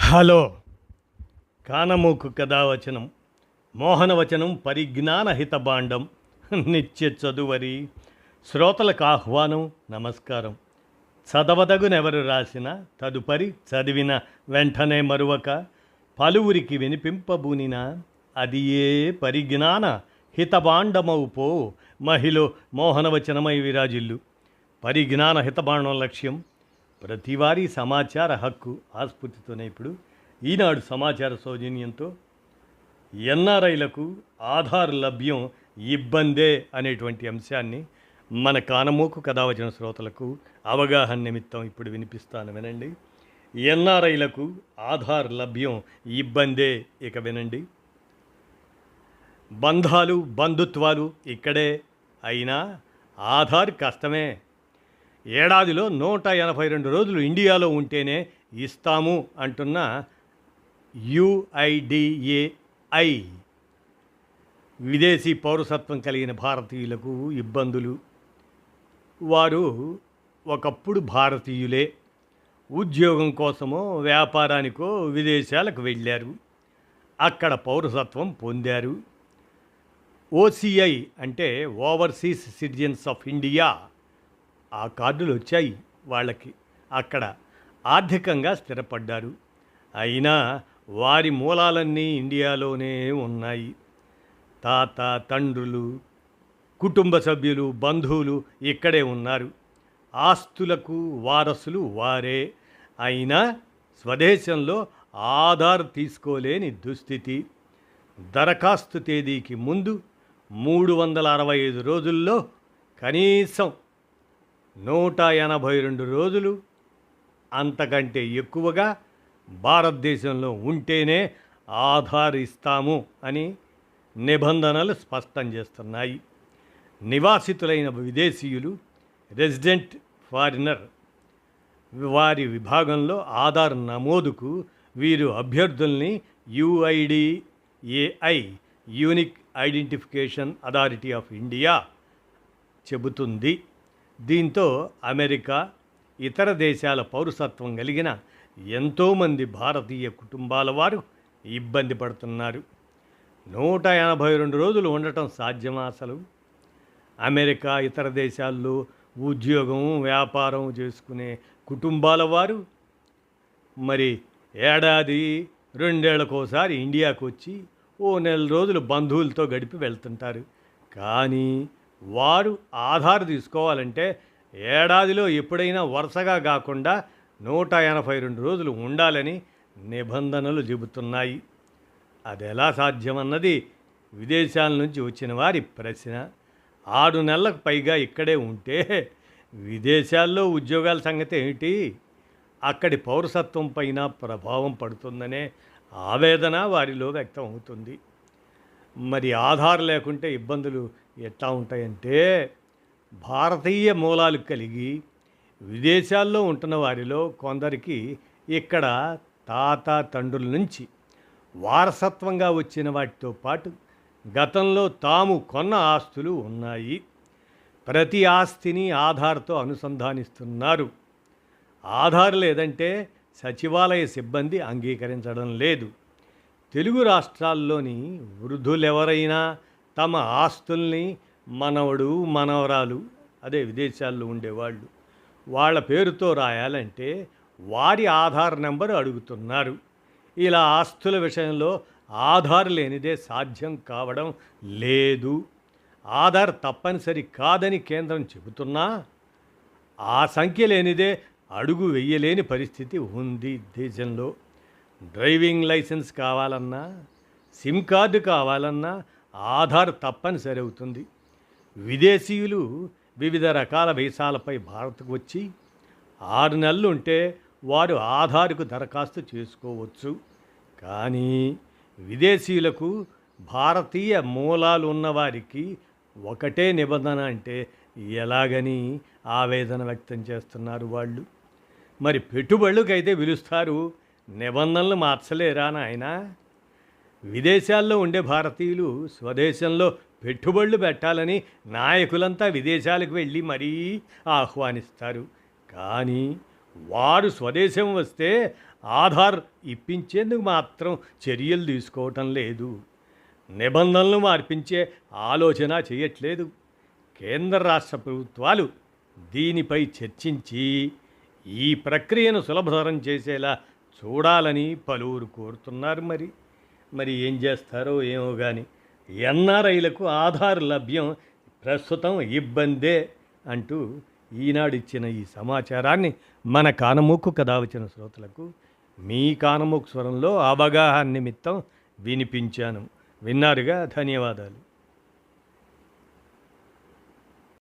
Hello కానమూకు కథావచనం మోహనవచనం పరిజ్ఞాన హితభాండం నిత్య చదువరి శ్రోతలకు ఆహ్వానం నమస్కారం. చదవదగునెవరు రాసిన తదుపరి చదివిన వెంటనే మరువక పలువురికి వినిపింపబూనిన అది ఏ పరిజ్ఞాన హితభాండమవు పో మహిళ మోహనవచనమై విరాజిల్లు. పరిజ్ఞాన హితభాండం లక్ష్యం ప్రతివారీ సమాచార హక్కు ఆస్ఫూర్తితోనే ఇప్పుడు ఈనాడు సమాచార సౌజన్యంతో ఎన్ఆర్ఐలకు ఆధార్ లభ్యం ఇబ్బందే అనేటువంటి అంశాన్ని మన కానమోకు కథావచన శ్రోతలకు అవగాహన నిమిత్తం ఇప్పుడు వినిపిస్తాను, వినండి. ఎన్ఆర్ఐలకు ఆధార్ లభ్యం ఇబ్బందే, ఇక వినండి. బంధాలు బంధుత్వాలు ఇక్కడే అయినా ఆధార్ కష్టమే. ఏడాదిలో 182 రోజులు ఇండియాలో ఉంటేనే ఇస్తాము అంటున్న UIDAI విదేశీ పౌరసత్వం కలిగిన భారతీయులకు ఇబ్బందులు. వారు ఒకప్పుడు భారతీయులే, ఉద్యోగం కోసమో వ్యాపారానికో విదేశాలకు వెళ్ళారు, అక్కడ పౌరసత్వం పొందారు. OCI అంటే ఓవర్సీస్ సిటిజన్స్ ఆఫ్ ఇండియా, ఆ కార్డులు వచ్చాయి వాళ్ళకి. అక్కడ ఆర్థికంగా స్థిరపడ్డారు. అయినా వారి మూలాలన్నీ ఇండియాలోనే ఉన్నాయి. తాత, తండ్రులు, కుటుంబ సభ్యులు, బంధువులు ఇక్కడే ఉన్నారు. ఆస్తులకు వారసులు వారే. అయినా స్వదేశంలో ఆధార్ తీసుకోలేని దుస్థితి. దరఖాస్తు తేదీకి ముందు 365 రోజుల్లో కనీసం 182 రోజులు అంతకంటే ఎక్కువగా భారతదేశంలో ఉంటేనే ఆధార్ ఇస్తాము అని నిబంధనలు స్పష్టం చేస్తున్నాయి. నివాసితులైన విదేశీయులు, రెసిడెంట్ ఫారినర్, వారి విభాగంలో ఆధార్ నమోదుకు వీరు అభ్యర్థుల్ని UIDAI unique identification authority of India చెబుతుంది. దీంతో అమెరికా, ఇతర దేశాల పౌరసత్వం కలిగిన ఎంతోమంది భారతీయ కుటుంబాల వారు ఇబ్బంది పడుతున్నారు. 182 రోజులు ఉండటం సాధ్యమా అసలు? అమెరికా, ఇతర దేశాల్లో ఉద్యోగం వ్యాపారం చేసుకునే కుటుంబాల వారు మరి ఏడాది 2 ఏళ్లకోసారి ఇండియాకు వచ్చి ఓ నెల రోజులు బంధువులతో గడిపి వెళ్తుంటారు. కానీ వారు ఆధార్ తీసుకోవాలంటే ఏడాదిలో ఎప్పుడైనా వరుసగా కాకుండా 182 రోజులు ఉండాలని నిబంధనలు చెబుతున్నాయి. అది ఎలా సాధ్యమన్నది విదేశాల నుంచి వచ్చిన వారి ప్రశ్న. 6 నెలలకు పైగా ఇక్కడే ఉంటే విదేశాల్లో ఉద్యోగాల సంగతి ఏమిటి? అక్కడి పౌరసత్వం పైన ప్రభావం పడుతుందనే ఆవేదన వారిలో వ్యక్తం అవుతుంది. మరి ఆధార్ లేకుంటే ఇబ్బందులు ఎట్లా ఉంటాయంటే, భారతీయ మూలాలు కలిగి విదేశాల్లో ఉంటున్న వారిలో కొందరికి ఇక్కడ తాత తండ్రుల నుంచి వారసత్వంగా వచ్చిన వాటితో పాటు గతంలో తాము కొన్న ఆస్తులు ఉన్నాయి. ప్రతి ఆస్తిని ఆధార్తో అనుసంధానిస్తున్నారు. ఆధార్ లేదంటే సచివాలయ సిబ్బంది అంగీకరించడం లేదు. తెలుగు రాష్ట్రాల్లోని వృద్ధులెవరైనా తమ ఆస్తుల్ని మనవడు మనవరాలు, అదే విదేశాల్లో ఉండేవాళ్ళు, వాళ్ళ పేరుతో రాయాలంటే వారి ఆధార్ నెంబర్ అడుగుతున్నారు. ఇలా ఆస్తుల విషయంలో ఆధార్ లేనిదే సాధ్యం కావడం లేదు. ఆధార్ తప్పనిసరి కాదని కేంద్రం చెబుతున్నా ఆ సంఖ్య లేనిదే అడుగు వెయ్యలేని పరిస్థితి ఉంది దేశంలో. డ్రైవింగ్ లైసెన్స్ కావాలన్నా, సిమ్ కార్డు కావాలన్నా ఆధార్ తప్పనిసరి అవుతుంది. విదేశీయులు వివిధ రకాల వీసాలపై భారత్కు వచ్చి 6 నెలలు ఉంటే వారు ఆధార్కు దరఖాస్తు చేసుకోవచ్చు. కానీ విదేశీయులకు భారతీయ మూలాలు ఉన్నవారికి ఒకటే నిబంధన అంటే ఎలాగని ఆవేదన వ్యక్తం చేస్తున్నారు వాళ్ళు. మరి పెట్టుబడులకైతే పిలుస్తారు, నిబంధనలు మార్చలేరా నాయనా? విదేశాల్లో ఉండే భారతీయులు స్వదేశంలో పెట్టుబడులు పెట్టాలని నాయకులంతా విదేశాలకు వెళ్ళి మరీ ఆహ్వానిస్తారు. కానీ వారు స్వదేశం వస్తే ఆధార్ ఇప్పించేందుకు మాత్రం చర్యలు తీసుకోవటం లేదు. నిబంధనలు మార్పించే ఆలోచన చేయట్లేదు. కేంద్ర రాష్ట్ర ప్రభుత్వాలు దీనిపై చర్చించి ఈ ప్రక్రియను సులభతరం చేసేలా చూడాలని పలువురు కోరుతున్నారు. మరి ఏం చేస్తారో ఏమో కానీ ఎన్ఆర్ఐలకు ఆధార్ లభ్యం ప్రస్తుతం ఇబ్బందే అంటూ ఈనాడు ఇచ్చిన ఈ సమాచారాన్ని మన కానమూకు కథ వచ్చిన శ్రోతలకు మీ కానమూకు స్వరంలో అవగాహన నిమిత్తం వినిపించాను. విన్నారుగా, ధన్యవాదాలు.